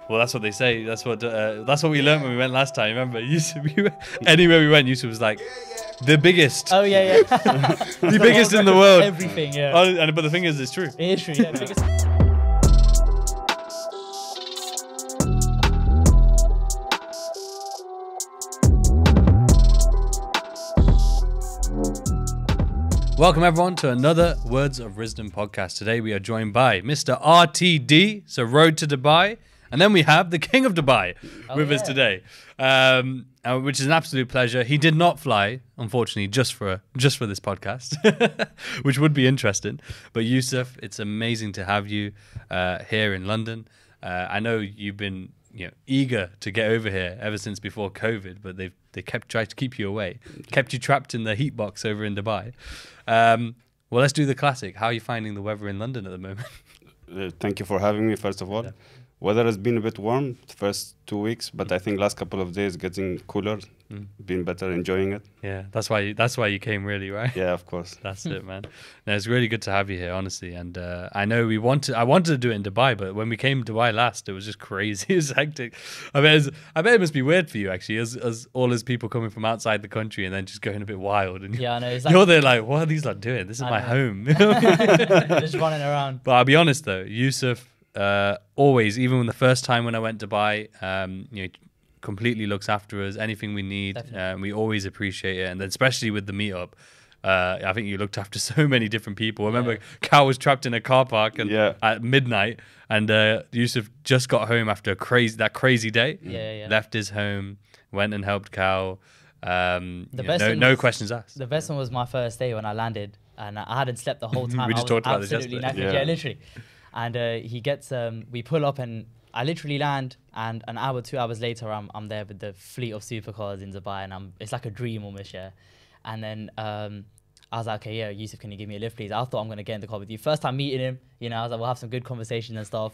Well, that's what they say. That's what we learned when we went last time. Remember, anywhere we went, Yousef was like the biggest. Oh yeah. The biggest in the world. Everything, yeah. But the thing is, it's true. It is true, yeah. Biggest. Welcome everyone to another Words of Rizdom podcast. Today we are joined by Mr. RTD, so Road to Dubai, and then we have the King of Dubai with us today, which is an absolute pleasure. He did not fly, unfortunately, just for this podcast, which would be interesting. But Yousef, it's amazing to have you here in London. I know you've been eager to get over here ever since before COVID, but they kept trying to keep you away, kept you trapped in the heat box over in Dubai. Well, let's do the classic. How are you finding the weather in London at the moment? Thank you for having me, first of all. Yeah. Weather has been a bit warm the first 2 weeks, but I think last couple of days getting cooler, been better, enjoying it. Yeah, that's why you came, really, right? Yeah, of course. That's it, man. No, it's really good to have you here, honestly. And I know I wanted to do it in Dubai, but when we came to Dubai last, it was just crazy. It was hectic. I bet it must be weird for you, actually, as all those people coming from outside the country and then just going a bit wild. And yeah, I know. You're there like, what are these lot doing? This is my home. Just running around. But I'll be honest though, Yousef, always, even when the first time when I went to Dubai, completely looks after us, anything we need. We always appreciate it, and then especially with the meetup, I think you looked after so many different people. I remember Cal was trapped in a car park at midnight, and Yousef just got home after that crazy day. Left his home, went and helped Cal. No questions asked. The best one was my first day when I landed, and I hadn't slept the whole time. We just talked about this yesterday. Knackered. Yeah, literally. And he gets, we pull up and I literally land, and an hour, 2 hours later, I'm there with the fleet of supercars in Dubai, and it's like a dream almost, yeah. And then I was like, okay, yeah, Yousef, can you give me a lift, please? I thought I'm going to get in the car with you. First time meeting him, I was like, we'll have some good conversation and stuff.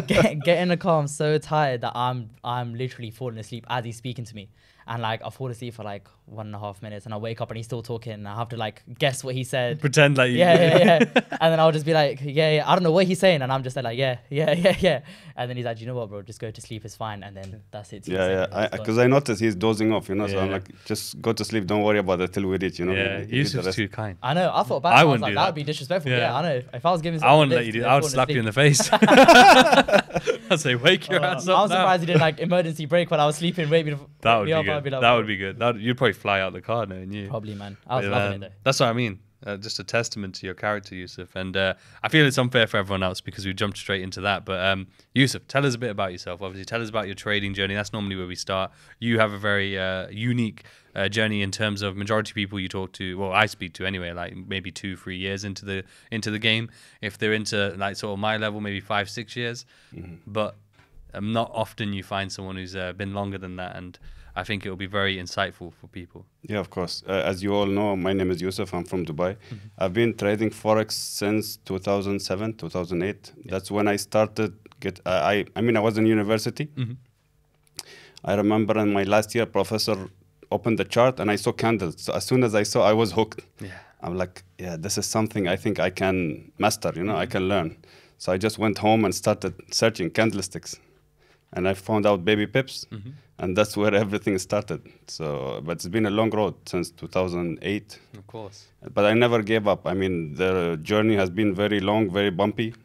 Get in the car, I'm so tired that I'm literally falling asleep as he's speaking to me. And like I fall asleep for like 1.5 minutes, and I wake up and he's still talking, and I have to like guess what he said. Pretend like you. Yeah. And then I'll just be like, yeah. I don't know what he's saying, and I'm just like, yeah. And then he's like, you know what, bro? Just go to sleep. It's fine. And then that's it. Because I noticed he's dozing off, so I'm like, just go to sleep. Don't worry about it till we reach, Yeah, he's just too kind. I know. I thought about it. I was like, that would be disrespectful. Yeah, I know. If I was giving, I wouldn't let you do. I would slap you in the face. I'd say, wake your ass up. I was surprised he did like emergency brake when I was sleeping. That would be good. That would be good. You'd probably fly out the car, knowing you. Probably, man. I was loving it though. That's what I mean. Just a testament to your character, Yousef. And I feel it's unfair for everyone else because we jumped straight into that. But Yousef, tell us a bit about yourself. Obviously, tell us about your trading journey. That's normally where we start. You have a very unique journey in terms of majority of people you talk to. Well, I speak to anyway. Like maybe 2-3 years into the game. If they're into like sort of my level, maybe 5-6 years. But not often you find someone who's been longer than that, and I think it will be very insightful for people. Yeah, of course. As you all know, my name is Yousef. I'm from Dubai. I've been trading Forex since 2007, 2008. Yeah. That's when I started. I was in university. I remember in my last year, professor opened the chart and I saw candles. So as soon as I saw, I was hooked. Yeah. I'm like, this is something I think I can master, I can learn. So I just went home and started searching candlesticks. And I found out baby pips, and that's where everything started. So, but it's been a long road since 2008. Of course. But I never gave up. I mean, the journey has been very long, very bumpy,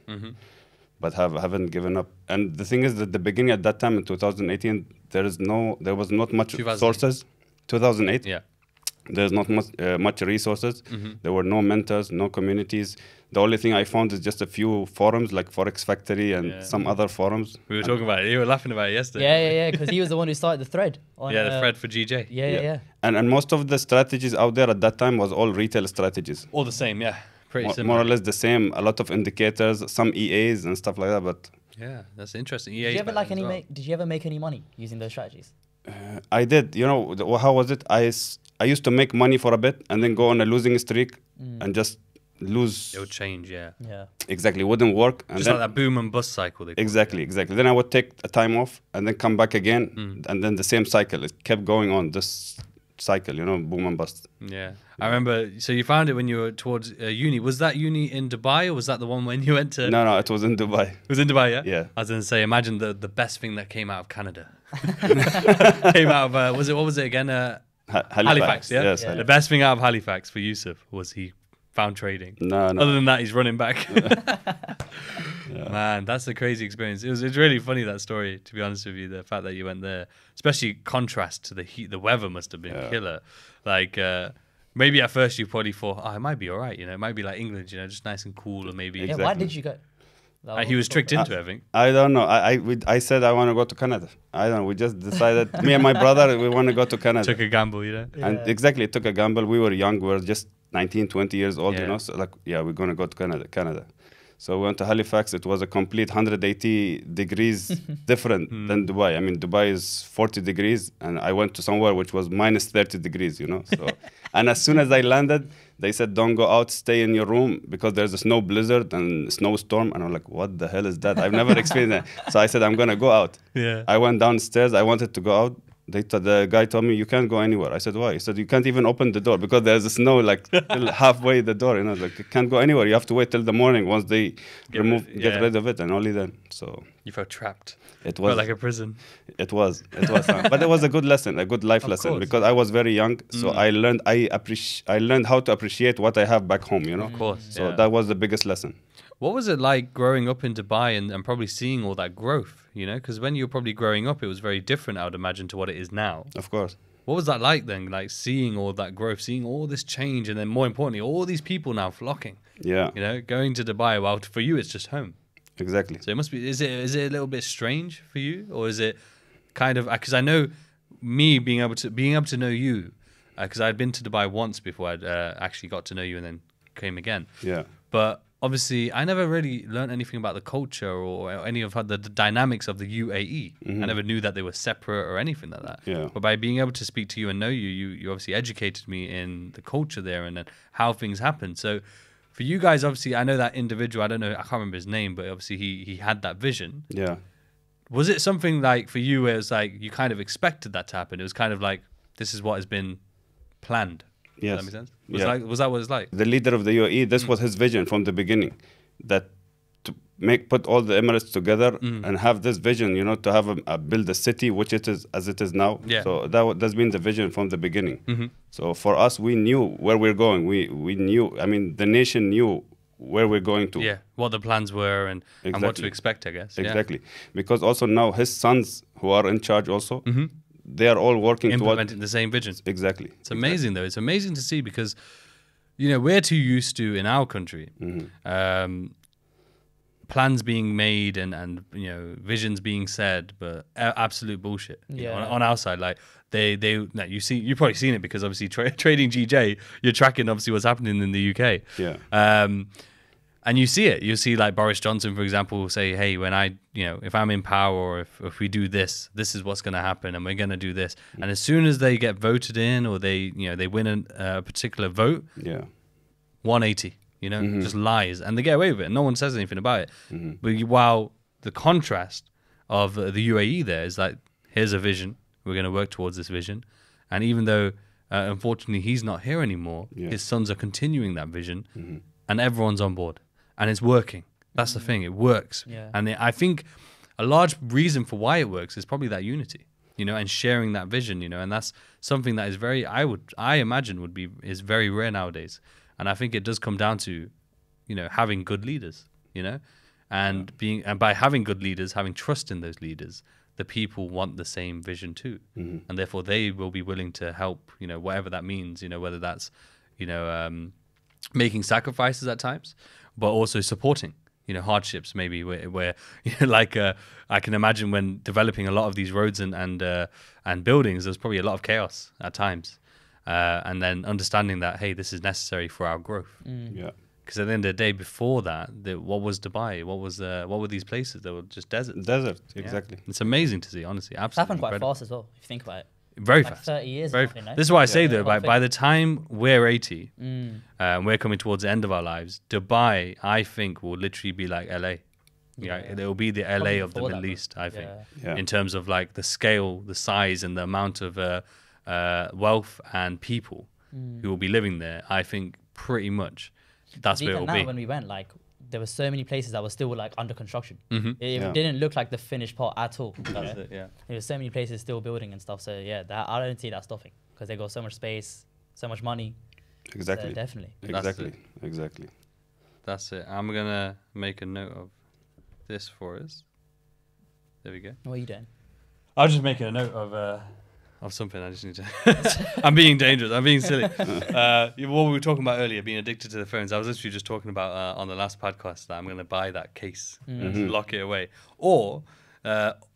but haven't given up. And the thing is that the beginning at that time in 2018, there was not much sources. 2008. Yeah. There's not much resources. There were no mentors, no communities. The only thing I found is just a few forums like Forex Factory and some other forums. We were talking about it. You were laughing about it yesterday. Yeah. Because he was the one who started the thread. The thread for GJ. Yeah. And most of the strategies out there at that time was all retail strategies. All the same, yeah. Pretty similar. More or less the same. A lot of indicators, some EAs and stuff like that. But yeah, that's interesting. Did you ever make any money using those strategies? I did. How was it? I used to make money for a bit and then go on a losing streak and just lose. It would change, yeah. Exactly, wouldn't work. And just like that boom and bust cycle. Exactly. Then I would take a time off and then come back again, and then the same cycle. It kept going on. Just cycle, you know, boom and bust. Yeah. I remember, so you found it when you were towards uni. Was that uni in Dubai, or was that the one when you went to... No, it was in Dubai. It was in Dubai, yeah? Yeah. I was going to say, imagine the best thing that came out of Canada. Came out of, what was it again? Halifax, yeah? Yes, Yeah. The best thing out of Halifax for Yousef was he found trading. No. Other than that, he's running back. Man, that's a crazy experience. It's really funny, that story, to be honest with you, the fact that you went there, especially contrast to the heat. The weather must have been killer. Like, maybe at first you probably thought, it might be all right, you know, it might be like England, you know, just nice and cool, or maybe... Yeah, why did you go? He was tricked into it, I think. I don't know. I said I want to go to Canada. I don't know. We just decided, me and my brother, we want to go to Canada. Took a gamble, you know? And exactly, took a gamble. We were young. We were just 19, 20 years old, you know. So like, we're going to go to Canada. So we went to Halifax. It was a complete 180 degrees different than Dubai. I mean, Dubai is 40 degrees, and I went to somewhere which was minus 30 degrees, you know. So, and as soon as I landed, they said, don't go out, stay in your room, because there's a snow blizzard and snowstorm. And I'm like, what the hell is that? I've never experienced that. So I said, I'm going to go out. Yeah. I went downstairs. I wanted to go out. The guy told me, you can't go anywhere. I said, why? He said, you can't even open the door because there's snow like till halfway the door. You know, like you can't go anywhere. You have to wait till the morning once they get rid of it, and only then. So you felt trapped. It was like a prison. It was, but it was a good lesson, a good life lesson, because I was very young. So I learned how to appreciate what I have back home. You know, of course. So that was the biggest lesson. What was it like growing up in Dubai and probably seeing all that growth, you know? Because when you were probably growing up, it was very different, I would imagine, to what it is now. Of course. What was that like then? Like seeing all that growth, seeing all this change, and then more importantly, all these people now flocking. Yeah. You know, going to Dubai, well, for you, it's just home. Exactly. So it must be, is it a little bit strange for you? Or is it kind of, because I know me being able to know you, because I'd been to Dubai once before I'd actually got to know you and then came again. Yeah. But obviously, I never really learned anything about the culture or any of the dynamics of the UAE. I never knew that they were separate or anything like that. Yeah. But by being able to speak to you and know you, you obviously educated me in the culture there and then how things happen. So for you guys, obviously, I know that individual, I don't know, I can't remember his name, but obviously he had that vision. Yeah. Was it something like for you where it was like you kind of expected that to happen? It was kind of like, this is what has been planned. Yes. Does that make sense? Was that what it's like? The leader of the UAE, this was his vision from the beginning, that to put all the Emirates together and have this vision, you know, to have build a city which it is as it is now. Yeah. So that's been the vision from the beginning. So for us, we knew where we're going. We knew. I mean, the nation knew where we're going to. Yeah, what the plans were and what to expect, I guess. Exactly. Because also now his sons who are in charge also. They are all working implementing the same vision. Exactly. It's amazing though. It's amazing to see because, you know, we're too used to in our country plans being made and you know visions being said, but absolute bullshit. You know, on our side, like you've probably seen it because obviously trading GJ, you're tracking obviously what's happening in the UK. Yeah. And you see it. You see like Boris Johnson, for example, will say, hey, if I'm in power or if we do this, this is what's going to happen and we're going to do this. And as soon as they get voted in or they win a particular vote, 180, just lies. And they get away with it. No one says anything about it. But while the contrast of the UAE there is like, here's a vision. We're going to work towards this vision. And even though, unfortunately, he's not here anymore, his sons are continuing that vision and everyone's on board. And it's working. That's the thing. It works. Yeah. And I think a large reason for why it works is probably that unity, and sharing that vision, and that's something that is I imagine is very rare nowadays. And I think it does come down to, having good leaders, and by having good leaders, having trust in those leaders, the people want the same vision too. And therefore they will be willing to help, whatever that means, whether that's, making sacrifices at times, but also supporting, hardships maybe where like I can imagine when developing a lot of these roads and buildings, there's probably a lot of chaos at times, and then understanding that, hey, this is necessary for our growth. Yeah. Because at the end of the day, before that, what was Dubai? What were these places? They were just deserts. Exactly. It's amazing to see, honestly. Absolutely. It's happened quite incredible. Fast as well, if you think about it. Very like fast. 30 years. Very Nothing, no? This is why I say though, by the time we're 80, we're coming towards the end of our lives, Dubai, I think, will literally be like LA. It will be the LA of the Middle East, I think, in terms of like the scale, the size, and the amount of wealth and people who will be living there, I think pretty much that's where it will be. When we went, like, there were so many places that were still like under construction. It Yeah. didn't look like the finished part at all. That's it, yeah. There were so many places still building and stuff. So yeah, I don't see that stopping because they got so much space, so much money. Exactly. So definitely. Exactly. That's it. I'm gonna make a note of this for us. There we go. What are you doing? I was just making a note of something. I just need to. I'm being dangerous. I'm being silly. What we were talking about earlier, being addicted to the phones. I was literally just talking about on the last podcast that I'm going to buy that case and lock it away. Or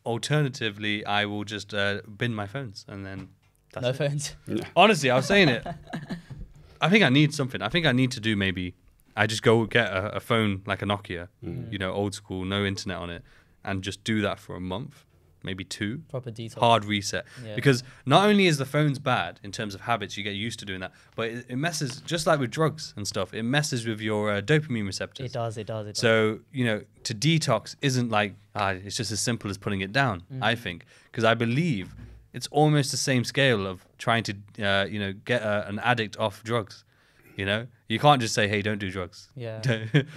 alternatively, I will just bin my phones and then. That's No it. phones. Honestly, I was saying it. I think I need something. I think I need to do maybe. I just go get a phone like a Nokia, you know, old school, no internet on it, and just do that for a month, maybe 2. Proper detox. Hard reset. Yeah. Because not only is the phones bad in terms of habits, you get used to doing that, but it messes, just like with drugs and stuff, it messes with your dopamine receptors. It does. So, you know, to detox isn't like, it's just as simple as putting it down, I think. Because I believe it's almost the same scale of trying to, you know, get an addict off drugs. You know, you can't just say, "Hey, don't do drugs." Yeah.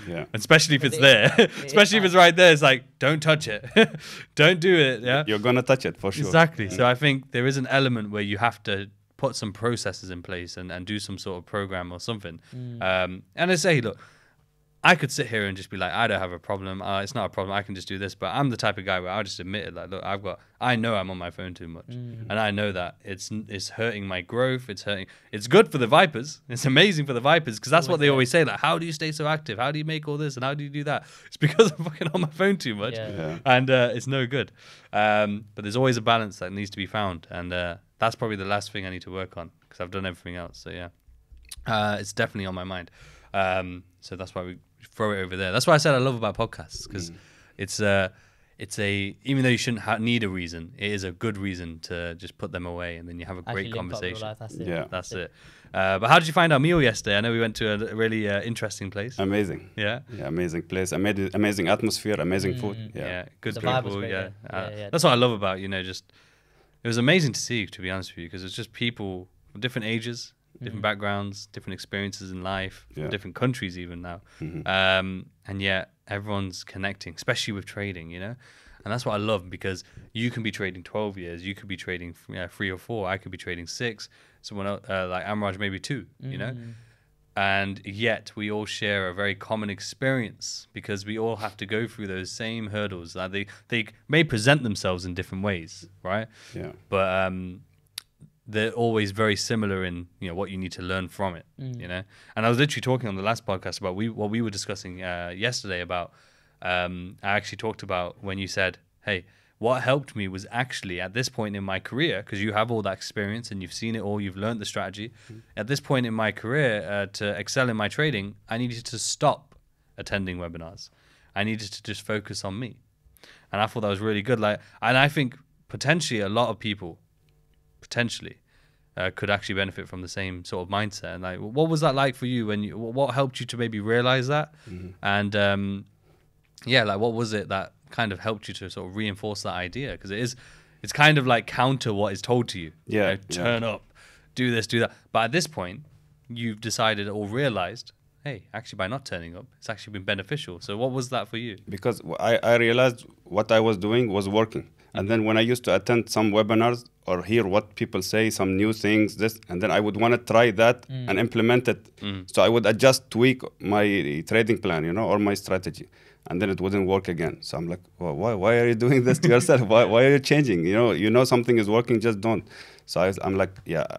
Yeah. Especially if it's there. Especially if it's right there. It's like, don't touch it. Don't do it. Yeah. You're gonna touch it for sure. Exactly. So I think there is an element where you have to put some processes in place and do some sort of program or something. And I say, look, I could sit here and just be like, I don't have a problem. It's not a problem. I can just do this. But I'm the type of guy where I'll just admit it. Like, look, I know I'm on my phone too much, and I know that it's hurting my growth. It's good for the Vipers. It's amazing for the Vipers because that's what they always say. Like, how do you stay so active? How do you make all this? And how do you do that? It's because I'm fucking on my phone too much, and it's no good. But there's always a balance that needs to be found, and that's probably the last thing I need to work on because I've done everything else. So yeah, it's definitely on my mind. So that's why we throw it over there. That's why I said I love about podcasts because it's a even though you shouldn't need a reason, it is a good reason to just put them away and then you have a great conversation. That's it. Yeah. That's it. But how did you find our meal yesterday? I know we went to a really interesting place. Amazing. Yeah. Amazing place. Amazing atmosphere. Amazing food. Yeah. Good The vibe was people. great, Yeah. yeah. That's what I love about, you know, just it was amazing to see, to be honest with you, because it's just people of different ages, different backgrounds, different experiences in life, different countries even now. And yet everyone's connecting, especially with trading, you know? And that's what I love because you can be trading 12 years, you could be trading 3 or 4, I could be trading 6, someone else, like Amraj maybe 2, you know? And yet we all share a very common experience because we all have to go through those same hurdles. They may present themselves in different ways, right? Yeah. But they're always very similar in, you know, what you need to learn from it, you know? And I was literally talking on the last podcast about what we were discussing yesterday about, I actually talked about when you said, hey, what helped me was actually at this point in my career, because you have all that experience and you've seen it all, you've learned the strategy. At this point in my career, to excel in my trading, I needed to stop attending webinars. I needed to just focus on me. And I thought that was really good. And I think potentially a lot of people, could actually benefit from the same sort of mindset. And like, what was that like for you what helped you to maybe realize that? And like, what was it that kind of helped you to sort of reinforce that idea? Because it's kind of like counter what is told to you. Yeah. You know, turn up, do this, do that. But at this point, you've decided or realized, hey, actually by not turning up, it's actually been beneficial. So what was that for you? Because I realized what I was doing was working. And then when I used to attend some webinars or hear what people say, some new things, and then I would want to try that and implement it. So I would tweak my trading plan, you know, or my strategy. And then it wouldn't work again. So I'm like, well, why are you doing this to yourself? Why are you changing? You know something is working, just don't. So I'm like,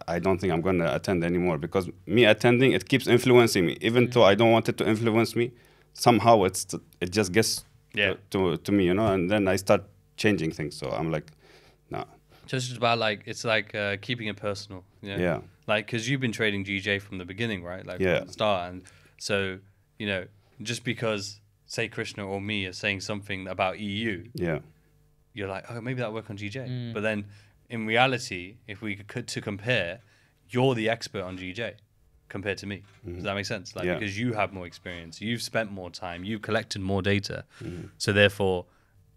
I don't think I'm going to attend anymore because me attending, it keeps influencing me. Even though I don't want it to influence me, somehow it just gets to me, you know, and then I start changing things. So I'm like, no. So it's just about like, it's like keeping it personal. Yeah. Like, because you've been trading GJ from the beginning, right? Like from the start. And so, you know, just because, say, Krishna or me are saying something about EU, you're like, oh, maybe that'll work on GJ. But then in reality, if we could to compare, you're the expert on GJ compared to me. Does that make sense? Like, because you have more experience, you've spent more time, you've collected more data. So therefore,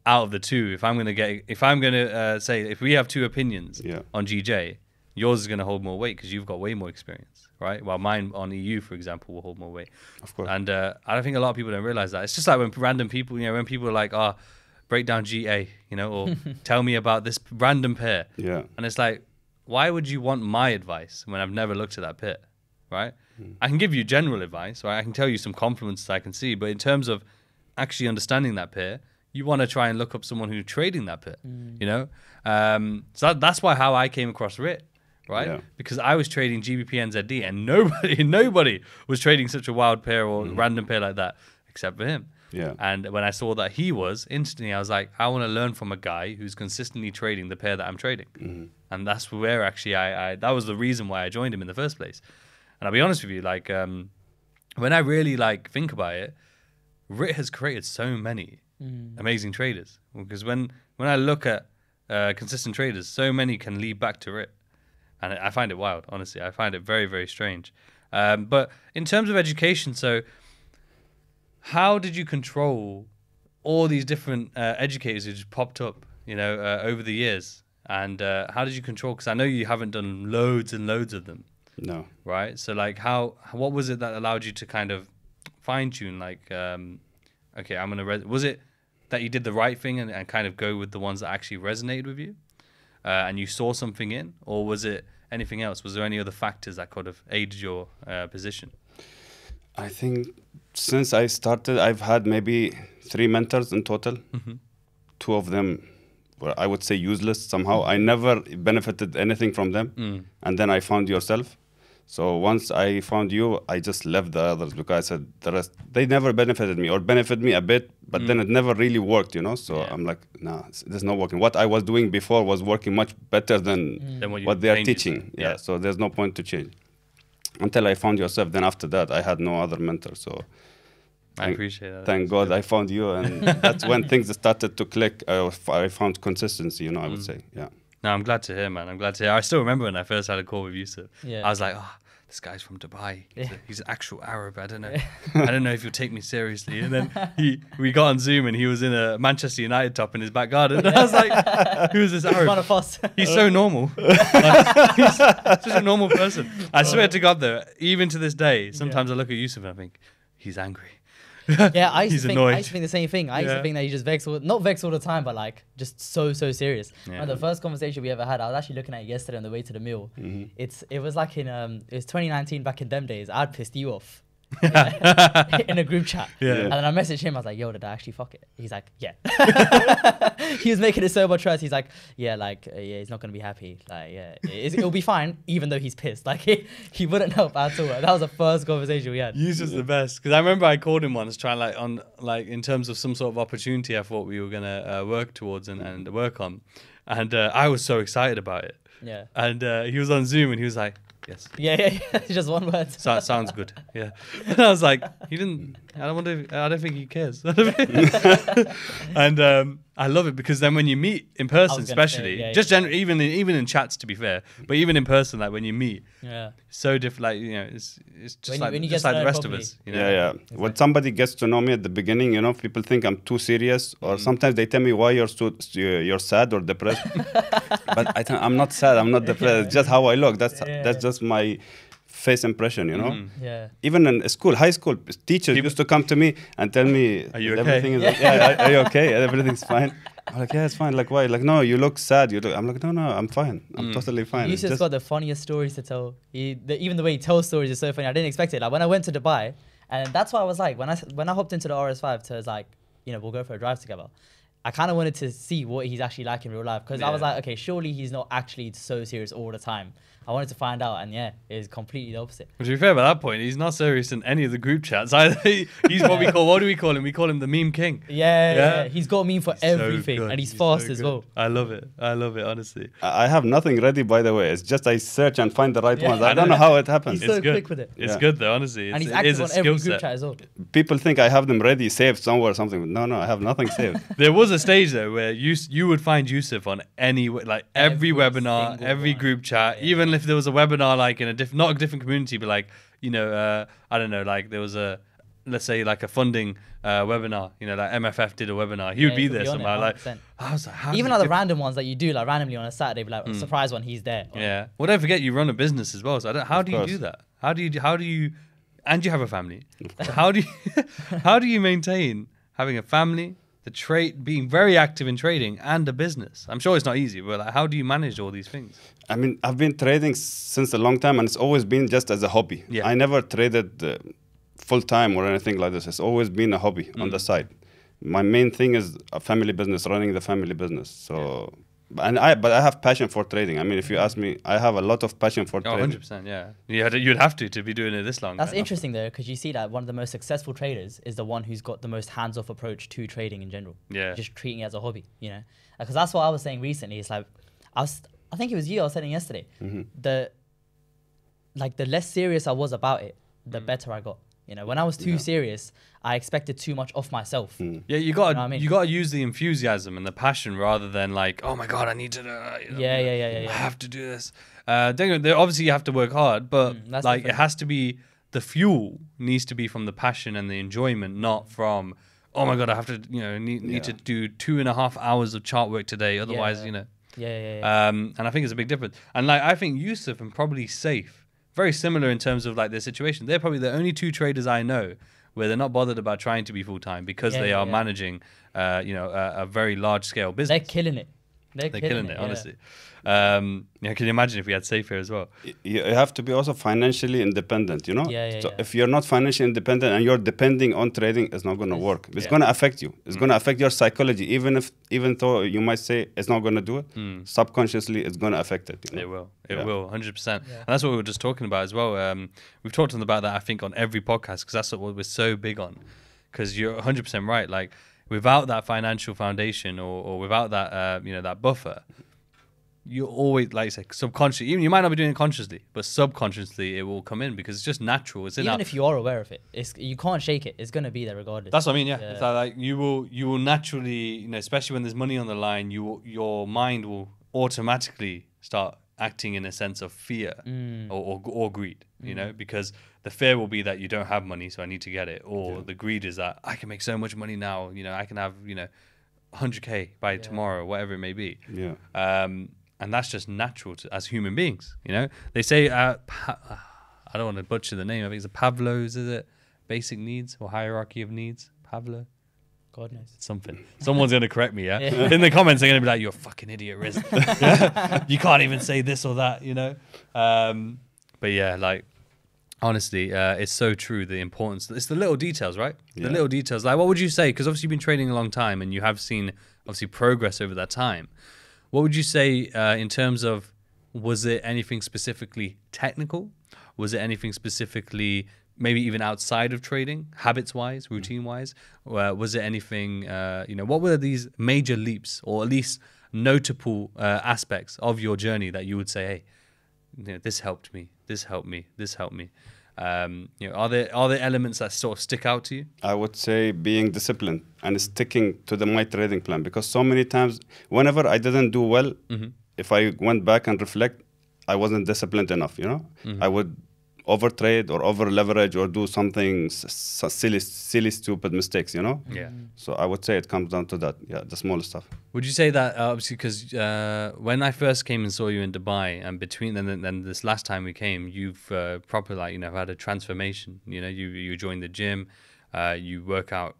out of the two, if I'm going to say, if we have two opinions on GJ, yours is going to hold more weight because you've got way more experience, right? While mine on EU, for example, will hold more weight. Of course. And I don't think a lot of people don't realize that. It's just like when random people, when people are like, break down GA, or tell me about this random pair. Yeah. And it's like, why would you want my advice when I've never looked at that pair, right? I can give you general advice, right? I can tell you some compliments I can see, but in terms of actually understanding that pair, you want to try and look up someone who's trading that pair, So that's how I came across RIT, right? Yeah. Because I was trading GBP NZD and nobody was trading such a wild pair or random pair like that except for him. Yeah. And when I saw that he was, instantly I was like, I want to learn from a guy who's consistently trading the pair that I'm trading. And that's where actually that was the reason why I joined him in the first place. And I'll be honest with you, like when I really think about it, RIT has created so many amazing traders. Because when I look at consistent traders, so many can lead back to RIT. And I find it wild, honestly. I find it very, very strange. But in terms of education, so how did you control all these different educators who just popped up, over the years? And how did you control? Because I know you haven't done loads and loads of them. No. Right? So what was it that allowed you to kind of fine tune? Okay, I'm going to, was it that you did the right thing and kind of go with the ones that actually resonated with you? And you saw something in? Or was it anything else? Was there any other factors that could have aided your position? I think since I started, I've had maybe 3 mentors in total. 2 of them were, I would say, useless somehow. I never benefited anything from them. And then I found yourself. So once I found you, I just left the others because I said the rest, they never benefited me or benefited me a bit, but then it never really worked, So I'm like, nah, this is not working. What I was doing before was working much better than what they are teaching. Yeah, so there's no point to change. Until I found yourself, then after that, I had no other mentor. So I appreciate that. Thank God I found you, and that's when things started to click. I found consistency, I would say, yeah. No, I'm glad to hear, man. I'm glad to hear. I still remember when I first had a call with Yousef. Yeah. I was like, this guy's from Dubai. He's an actual Arab. I don't know. I don't know if you'll take me seriously. And then we got on Zoom and he was in a Manchester United top in his back garden. And I was like, who's this Arab? One of us. He's so normal. He's such a normal person. I swear to God, though, even to this day, sometimes I look at Yousef and I think, he's angry. Yeah, I used He's to annoyed. think the same thing. I used to think that he just vexed, not vexed all the time, but just so serious. And the first conversation we ever had, I was actually looking at it yesterday on the way to the meal. It was like it was 2019 back in them days. I'd pissed you off in a group chat. And then I messaged him. I was like, yo, did I actually fuck it? He's like, yeah. He was making it so much worse. He's like, yeah, he's not going to be happy. It'll be fine, even though he's pissed. He wouldn't help at all. That was the first conversation we had. Yousef's the best. Because I remember I called him once trying in terms of some sort of opportunity I thought we were going to work towards and work on. And I was so excited about it. Yeah. And he was on Zoom and he was like, yes. Yeah. Just one word. Sounds good. Yeah. And I was like, he didn't. I don't think he cares. And I love it because then when you meet in person, especially, even in chats, to be fair, but even in person, when you meet, it's so different. It's just when you just like the rest properly. of us. Yeah. When somebody gets to know me at the beginning, people think I'm too serious, or sometimes they tell me why you're sad or depressed. But I'm not sad. I'm not depressed. It's just how I look. That's just my face impression, Yeah. Even in school, high school, teachers used to come to me and tell me, are you okay? Everything is are you okay? Everything's fine. I'm like, yeah, it's fine. Like, why? Like, no, you look sad. I'm like, no, I'm fine. I'm totally fine. Yousef's got the funniest stories to tell. Even the way he tells stories is so funny. I didn't expect it. When I went to Dubai, and that's why I was like, when I hopped into the RS5 we'll go for a drive together. I kind of wanted to see what he's actually like in real life because I was like, okay, surely he's not actually so serious all the time. I wanted to find out, and it is completely the opposite. But to be fair, by that point, he's not serious in any of the group chats either. He's what do we call him? We call him the meme king. Yeah. He's got a meme for everything, and he's fast as well. I love it, honestly. I have nothing ready, by the way. It's just I search and find the right ones. I don't know how it happens. He's so quick with it. It's good though, honestly. And he's active on every group chat as well. People think I have them ready, saved somewhere or something. No, I have nothing saved. There was a stage though where you would find Yousef on every webinar, every group chat, even if there was a webinar in a different, not a different community, but I don't know, there was let's say like a funding webinar, you know, like MFF did a webinar, he would be there somehow. Like, I was like, even like the random ones that you do like randomly on a Saturday, be like a surprise one, he's there. Yeah. Well, don't forget you run a business as well. So how do you do that? How do you, and you have a family. So how do you maintain having a family, the trade, being very active in trading, and a business? I'm sure it's not easy, but like, how do you manage all these things? I mean, I've been trading since a long time, and it's always been just as a hobby. Yeah. I never traded full time or anything like this. It's always been a hobby on the side. My main thing is a family business, running the family business. So, but I have passion for trading. I mean, if you ask me, I have a lot of passion for trading. 100%, yeah. You'd have to be doing it this long. That's interesting though, because you see that one of the most successful traders is the one who's got the most hands-off approach to trading in general. Yeah. Just treating it as a hobby, you know? Because that's what I was saying recently. It's like, I think it was you I was saying yesterday. The less serious I was about it, the better I got. You know, when I was too serious, I expected too much of myself. Yeah, you gotta use the enthusiasm and the passion rather than like, oh my god, I need to. I have to do this. Obviously, you have to work hard, but like different. It has to be, the fuel needs to be from the passion and the enjoyment, not from, oh my god, I have to, need to do 2.5 hours of chart work today, otherwise, And I think it's a big difference. And like, I think Yousef and probably Safe, very similar in terms of like their situation. They're probably the only two traders I know where they're not bothered about trying to be full time because they are managing, a very large scale business. They're killing it. They're killing it, honestly. Can you imagine if we had Safe here as well? You have to be also financially independent, you know? So if you're not financially independent and you're depending on trading, it's not going to work. It's going to affect you. It's going to affect your psychology. Even though you might say it's not going to do it, subconsciously it's going to affect it. You know? It will, 100%. And that's what we were just talking about as well. We've talked about that, I think, on every podcast because that's what we're so big on. Because you're 100% right. Like, without that financial foundation or without that, that buffer, you always, like you say, subconsciously, even you might not be doing it consciously, but subconsciously it will come in because it's just natural. It's even if you are aware of it, you can't shake it. It's going to be there regardless. That's what I mean. Yeah. It's like you will naturally, especially when there's money on the line, your mind will automatically start acting in a sense of fear or greed. Because the fear will be that you don't have money, so I need to get it, or the greed is that I can make so much money now. I can have 100K by tomorrow, whatever it may be. And that's just natural as human beings. They say I don't want to butcher the name. I think it's Pavlov's, is it? Basic needs or hierarchy of needs. Pavlov. God knows. Something. Someone's going to correct me, yeah? In the comments, they're going to be like, you're a fucking idiot, Riz. You can't even say this or that, But yeah, like, honestly, it's so true, the importance. It's the little details, right? The little details. Like, what would you say? Because obviously you've been trading a long time and you have seen, obviously, progress over that time. What would you say in terms of, was it anything specifically technical? Was it anything specifically maybe even outside of trading, habits-wise, routine-wise? Was it anything, what were these major leaps or at least notable aspects of your journey that you would say, hey, this helped me, this helped me, this helped me? Are there elements that sort of stick out to you? I would say being disciplined and sticking to my trading plan, because so many times, whenever I didn't do well, if I went back and reflect, I wasn't disciplined enough. I would overtrade or over leverage or do something silly, stupid mistakes. Yeah. So I would say it comes down to that. Yeah, the small stuff. Would you say that obviously because when I first came and saw you in Dubai, and between then this last time we came, you've properly had a transformation. You joined the gym, you work out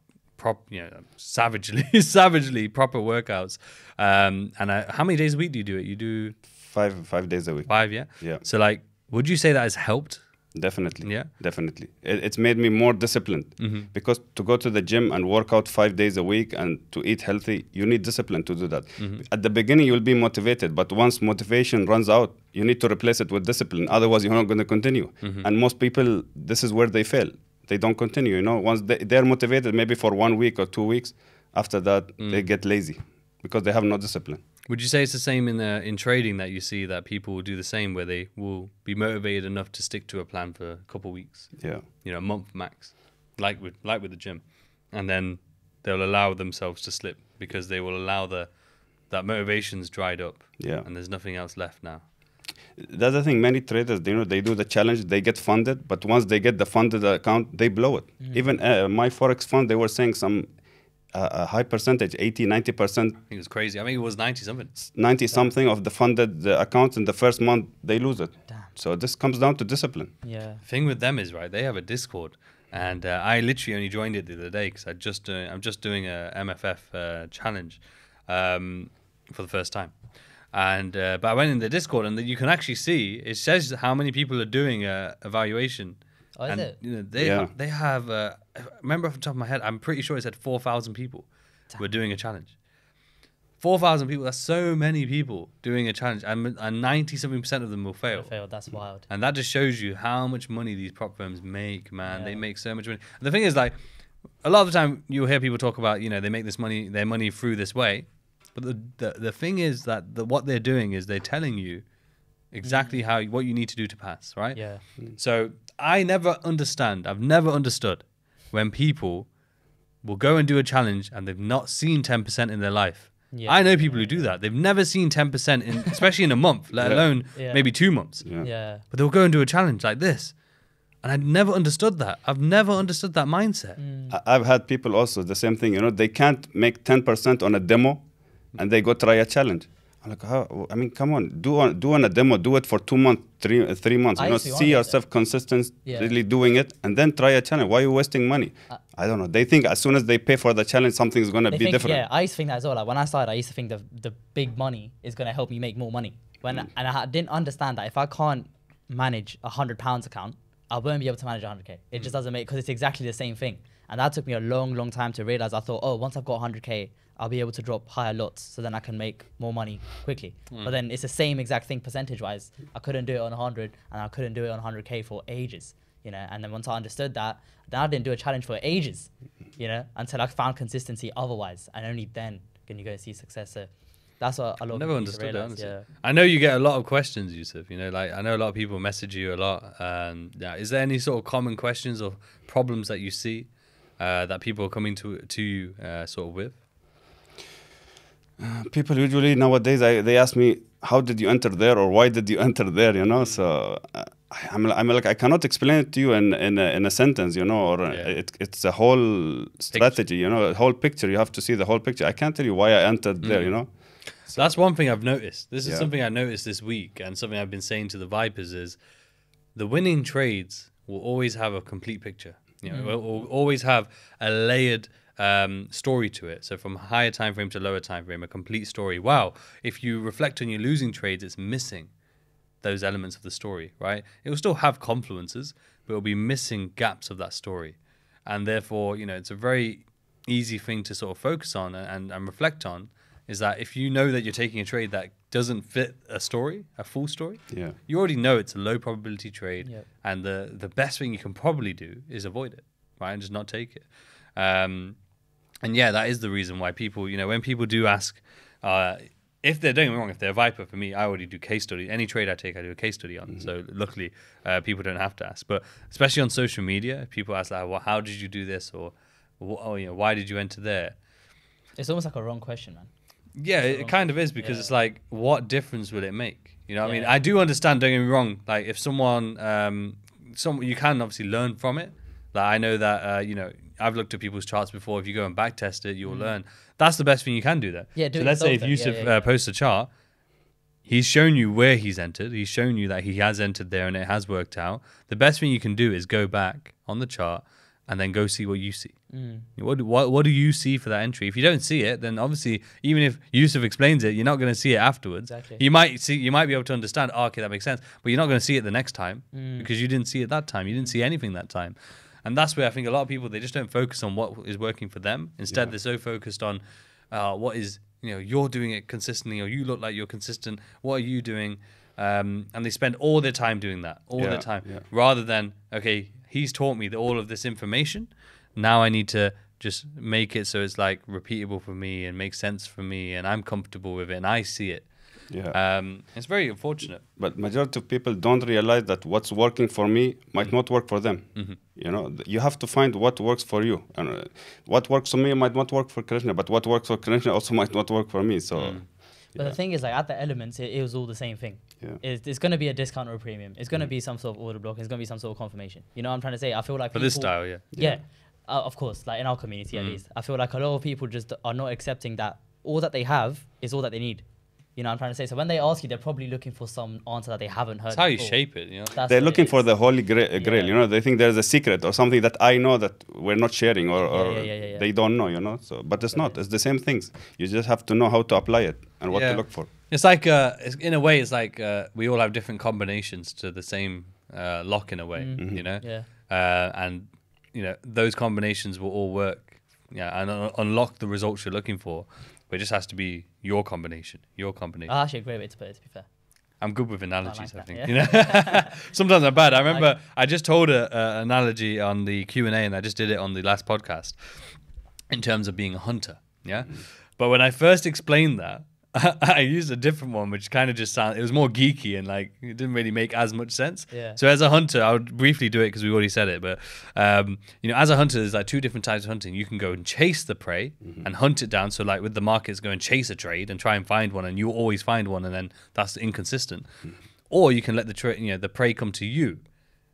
savagely proper workouts. And how many days a week do you do it? You do 5 days a week. 5, yeah. Yeah. So like, would you say that has helped? Definitely. Yeah. Definitely. It's made me more disciplined because to go to the gym and work out 5 days a week and to eat healthy, you need discipline to do that. At the beginning, you'll be motivated, but once motivation runs out, you need to replace it with discipline. Otherwise, you're not going to continue. And most people, this is where they fail. They don't continue. Once they're motivated, maybe for 1 week or 2 weeks, after that, they get lazy because they have no discipline. Would you say it's the same in trading, that you see that people will do the same, where they will be motivated enough to stick to a plan for a couple of weeks? Yeah. A month max, like with the gym, and then they'll allow themselves to slip because they will allow that motivation's dried up. Yeah. And there's nothing else left now. The other thing, many traders, they do the challenge, they get funded, but once they get the funded account, they blow it. Even my Forex fund, they were saying some a high percentage, 80, 90%. I think it was crazy. I think it was 90 something. 90 something of the funded accounts in the first month, they lose it. Damn. So this comes down to discipline. Yeah. Thing with them is, right, they have a Discord. And I literally only joined it the other day because I'm just doing a MFF challenge for the first time. And but I went in the Discord and you can actually see, it says how many people are doing a evaluation. Oh, is And it? they have I remember off the top of my head, I'm pretty sure it said 4,000 people were doing a challenge. 4,000 people, that's so many people doing a challenge, and 90-something% of them will fail. That's wild. And that just shows you how much money these prop firms make, man. Yeah. They make so much money. And the thing is, like, a lot of the time you'll hear people talk about, they make their money through this way. But the thing is that what they're doing is they're telling you exactly what you need to do to pass, right? Yeah. So I've never understood when people will go and do a challenge and they've not seen 10% in their life. Yeah. I know people who do that. They've never seen 10% especially in a month, let alone maybe 2 months. Yeah. But they'll go and do a challenge like this. And I never understood that. I've never understood that mindset. I've had people also, the same thing, they can't make 10% on a demo and they go try a challenge. I'm like, how? I mean, come on, do on a demo, do it for 2 months, three months. See yourself consistently doing it, and then try a challenge. Why are you wasting money? I don't know. They think as soon as they pay for the challenge, something's gonna be different. Yeah, I used to think that as well. Like when I started, I used to think the big money is gonna help me make more money. And I didn't understand that if I can't manage £100 account, I won't be able to manage 100k. It just doesn't make, because it's exactly the same thing. And that took me a long time to realize. I thought, once I've got 100k, I'll be able to drop higher lots, so then I can make more money quickly. But then it's the same exact thing percentage-wise. I couldn't do it on 100, and I couldn't do it on 100k for ages, And then once I understood that, then I didn't do a challenge for ages, until I found consistency otherwise, and only then can you go and see success. So that's what a lot of Never people understood realize, it, honestly. I know you get a lot of questions, Yousef. Like I know a lot of people message you a lot. Is there any sort of common questions or problems that you see that people are coming to you sort of with? People usually nowadays they ask me, how did you enter there, or why did you enter there? So I'm like, I cannot explain it to you in a sentence, it's a whole strategy, a whole picture. You have to see the whole picture. I can't tell you why I entered there. So that's one thing I've noticed. This is something I noticed this week, and something I've been saying to the Vipers is the winning trades will always have a complete picture. Will always have a layered story to it. So from higher time frame to lower time frame, a complete story. Wow, if you reflect on your losing trades, it's missing those elements of the story, right? It will still have confluences, but it will be missing gaps of that story. And therefore, it's a very easy thing to sort of focus on and reflect on, is that if you know that you're taking a trade that doesn't fit a story, a full story, you already know it's a low probability trade, and the best thing you can probably do is avoid it, right? And just not take it. And that is the reason why people, when people do ask, if they're doing it wrong, if they're a Viper, for me, I already do case study. Any trade I take, I do a case study on. So luckily, people don't have to ask. But especially on social media, people ask like, well, how did you do this? Or, why did you enter there? It's almost like a wrong question, man. Yeah, it kind of is, because it's like, what difference will it make? I mean, I do understand, don't get me wrong. Like if someone, you can obviously learn from it. Like I know that, I've looked at people's charts before. If you go and back test it, you'll learn. That's the best thing you can do there. Yeah, do so it let's say if yourself Yousef posts a chart, he's shown you where he's entered. He's shown you that he has entered there and it has worked out. The best thing you can do is go back on the chart and then go see what you see. What do you see for that entry? If you don't see it, then obviously, even if Yousef explains it, you're not going to see it afterwards. Exactly. You might be able to understand, okay, that makes sense, but you're not going to see it the next time because you didn't see it that time. You didn't see anything that time. And that's where I think a lot of people, they just don't focus on what is working for them. Instead, they're so focused on what is, you're doing it consistently, or you look like you're consistent. What are you doing? And they spend all their time doing that, their time, rather than, okay, he's taught me all of this information. Now I need to just make it so it's like repeatable for me and makes sense for me, and I'm comfortable with it and I see it. It's very unfortunate. But majority of people don't realize that what's working for me might not work for them. You have to find what works for you. And what works for me might not work for Krishna, but what works for Krishna also might not work for me. So But the thing is, like at the Elements, it was all the same thing. Yeah. It's going to be a discount or a premium. It's going to be some sort of order block. It's going to be some sort of confirmation. You know what I'm trying to say? I feel like For this style, yeah. Yeah, of course. Like in our community, at least, I feel like a lot of people just are not accepting that all that they have is all that they need. You know what I'm trying to say? So when they ask you, they're probably looking for some answer that they haven't heard. That's how you before. shape it, you know. That's They're what looking it for is. the holy grail, you know. They think there's a secret or something that I know that we're not sharing, or Yeah. they don't know, you know. So, but it's not. It's the same things. You just have to know how to apply it and what to look for. It's like, in a way, it's like we all have different combinations to the same lock in a way, you know? Yeah. And, you know, those combinations will all work, and unlock the results you're looking for. But it just has to be your combination, Actually, a great way to put it, to be fair. I'm good with analogies, like I that, think. yeah. You know? Sometimes I'm bad. I remember I just told an analogy on the Q&A, and I just did it on the last podcast in terms of being a hunter, yeah? But when I first explained that, I used a different one, which kind of just sounded, it was more geeky and like, it didn't really make as much sense. Yeah. So as a hunter, I would briefly do it because we already said it, but, you know, as a hunter, there's like two different types of hunting. You can go and chase the prey and hunt it down. So like with the markets, go and chase a trade and try and find one, and you always find one, and then that's inconsistent. Or you can let the prey come to you.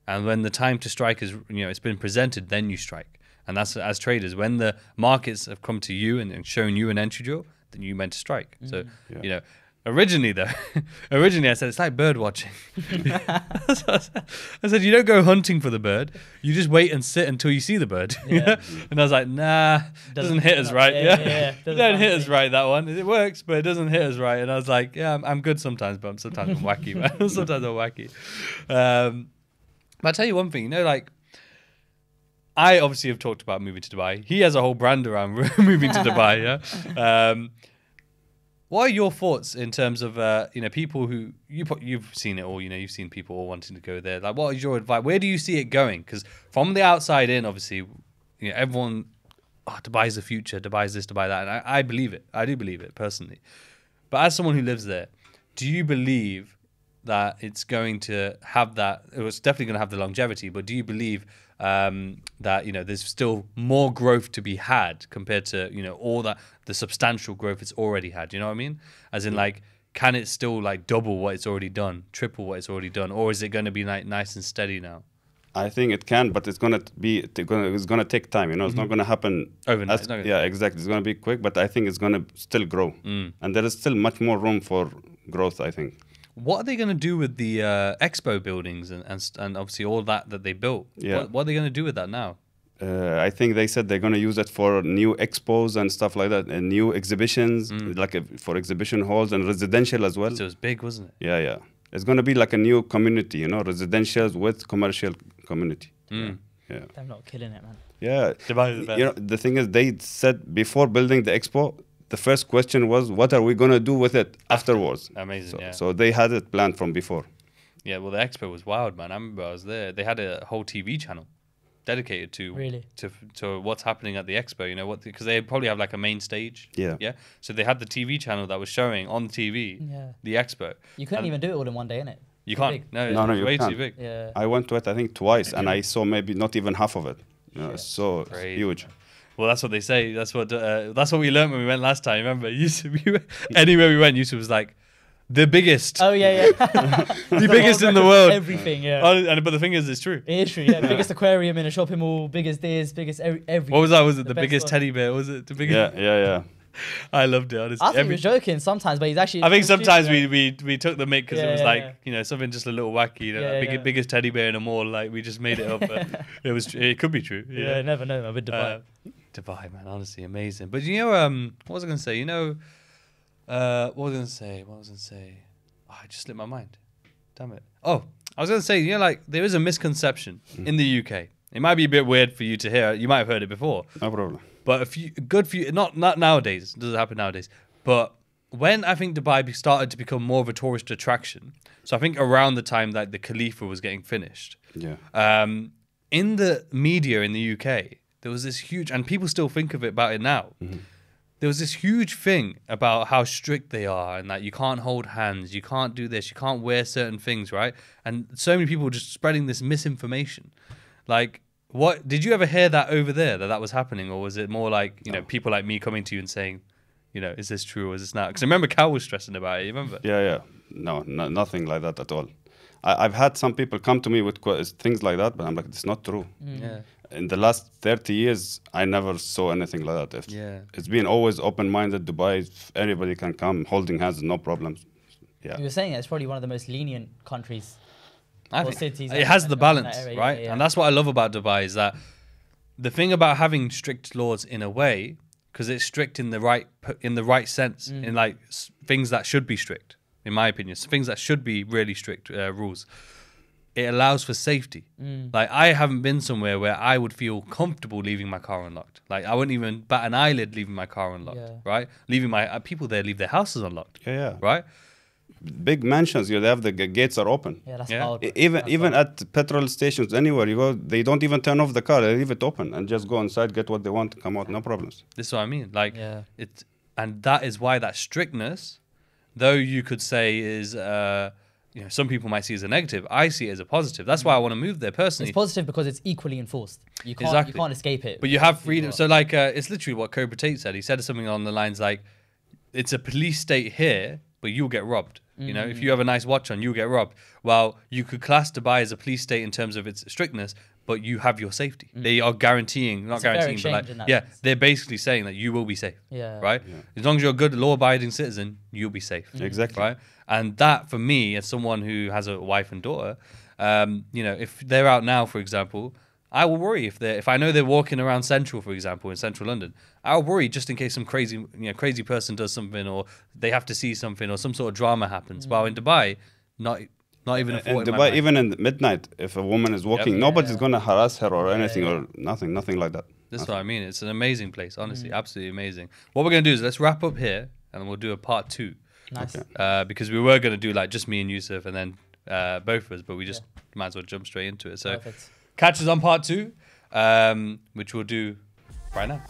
And when the time to strike is, you know, it's been presented, then you strike. And that's as traders, when the markets have come to you and shown you an entry drill, then you meant to strike. So, you know, originally I said it's like bird watching. I said you don't go hunting for the bird, you just wait and sit until you see the bird. Yeah. And I was like, nah, doesn't hit us right. Yeah. It don't hit us right, that one. It works, but it doesn't hit us right. And I was like, yeah, I'm good sometimes, but sometimes I'm wacky. Man. Sometimes I'm wacky. But I'll tell you one thing, you know, like, I obviously have talked about moving to Dubai. He has a whole brand around moving to Dubai, yeah? What are your thoughts in terms of, you know, people who, you've seen it all, you know, you've seen people all wanting to go there. Like, what is your advice? Where do you see it going? Because from the outside in, obviously, you know, everyone, Dubai's the future, Dubai's this, Dubai that. And I believe it. I do believe it, personally. But as someone who lives there, do you believe that it's going to have that, it was definitely going to have the longevity, but do you believe that, you know, there's still more growth to be had compared to, you know, all that, the substantial growth it's already had, you know what I mean? As in, like, can it still, like, double what it's already done, triple what it's already done, or is it going to be, like, nice and steady now? I think it can, but it's gonna take time. You know, it's not gonna happen overnight. Yeah, exactly. It's gonna be quick, but I think it's gonna still grow, and there is still much more room for growth, I think. What are they going to do with the expo buildings and obviously all that they built? Yeah. What are they going to do with that now? I think they said they're going to use it for new expos and stuff like that, and new exhibitions, for exhibition halls and residential as well. So it was big, wasn't it? Yeah. It's going to be like a new community, you know, residential with commercial community. Yeah. I'm not killing it, man. Yeah. Dubai is the best. You know, the thing is, they said before building the expo, the first question was, what are we going to do with it afterwards? Amazing, So they had it planned from before. Yeah, well, the expo was wild, man. I remember I was there. They had a whole TV channel dedicated to to what's happening at the expo, you know, because they probably have like a main stage. Yeah. So they had the TV channel that was showing on TV the expo. You couldn't even do it all in one day, innit? You can't. No, No, it's you way can't. too big. Yeah. I went to it, I think, twice, and I saw maybe not even half of it. You know, so Crazy. huge. Well, that's what they say. That's what we learned when we went last time. Remember, anywhere we went, Yousef was like, the biggest. Oh, yeah. The biggest in the world. Everything, yeah. But the thing is, it's true. It is true, yeah. Biggest aquarium in a shopping mall, biggest this, biggest everything. What was that? Was it the best biggest one. teddy bear? Was it the biggest? Yeah. I loved it, honestly. I think he was joking sometimes, but he's actually... I think sometimes we took the mic because it was like, yeah. you know, something just a little wacky, you know, like biggest teddy bear in a mall, like we just made it up. But it could be true. You know? Never know, man, with Dubai. Dubai, man, honestly, amazing. But you know, what was I going to say? You know, what was I going to say? Oh, I just slipped my mind. Damn it. Oh, I was going to say, you know, like there is a misconception in the UK. It might be a bit weird for you to hear. You might have heard it before. No problem. But not nowadays. It doesn't happen nowadays. But when I think Dubai started to become more of a tourist attraction, so I think around the time that the Khalifa was getting finished, in the media in the UK, there was this huge, and people still think of it about it now. There was this huge thing about how strict they are and that you can't hold hands, you can't do this, you can't wear certain things, right? And so many people were just spreading this misinformation. Like, what did you ever hear that over there that was happening, or was it more like, you know, people like me coming to you and saying, you know, is this true or is this not? Because I remember Cal was stressing about it. You remember? Yeah. No, nothing like that at all. I've had some people come to me with things like that, but I'm like, it's not true. Yeah. In the last 30 years, I never saw anything like that. It's been always open-minded. Dubai, anybody can come, holding hands, no problems. Yeah. You were saying it's probably one of the most lenient countries. I or think cities it has the balance, area, right? yeah. And that's what I love about Dubai is that the thing about having strict laws in a way, because it's strict in the right sense, in like things that should be strict, in my opinion, things that should be really strict rules. It allows for safety. Like I haven't been somewhere where I would feel comfortable leaving my car unlocked. Like I wouldn't even bat an eyelid leaving my car unlocked, right? Leaving my people there leave their houses unlocked, right? Big mansions, they have the gates are open. Yeah, that's wild. Even at petrol stations, anywhere you go, they don't even turn off the car. They leave it open and just go inside, get what they want, come out, no problems. This is what I mean. Like and that is why that strictness, though you could say is, you know, some people might see it as a negative. I see it as a positive. That's why I want to move there personally. It's positive because it's equally enforced. You can't escape it. But you have freedom. So like, it's literally what Cobra Tate said. He said something on the lines like, it's a police state here, but you'll get robbed. You know, if you have a nice watch on, you'll get robbed. Well, you could class Dubai as a police state in terms of its strictness, but you have your safety. They are guaranteeing, not guaranteeing, but like, they're basically saying that you will be safe. Right? Yeah. As long as you're a good law-abiding citizen, you'll be safe. Exactly. Right? And that, for me, as someone who has a wife and daughter, you know, if they're out now, for example, I will worry if I know they're walking around Central, for example, in Central London. I'll worry just in case some crazy person does something, or they have to see something, or some sort of drama happens. While in Dubai, not even a thought. In Dubai, even in midnight, if a woman is walking, nobody's gonna harass her or anything or nothing like that. That's what I mean. It's an amazing place, honestly, absolutely amazing. What we're gonna do is let's wrap up here, and then we'll do a part 2. Nice. Because we were gonna do like just me and Yousef, and then both of us, but we just might as well jump straight into it. So. Perfect. Catch us on part 2, which we'll do right now.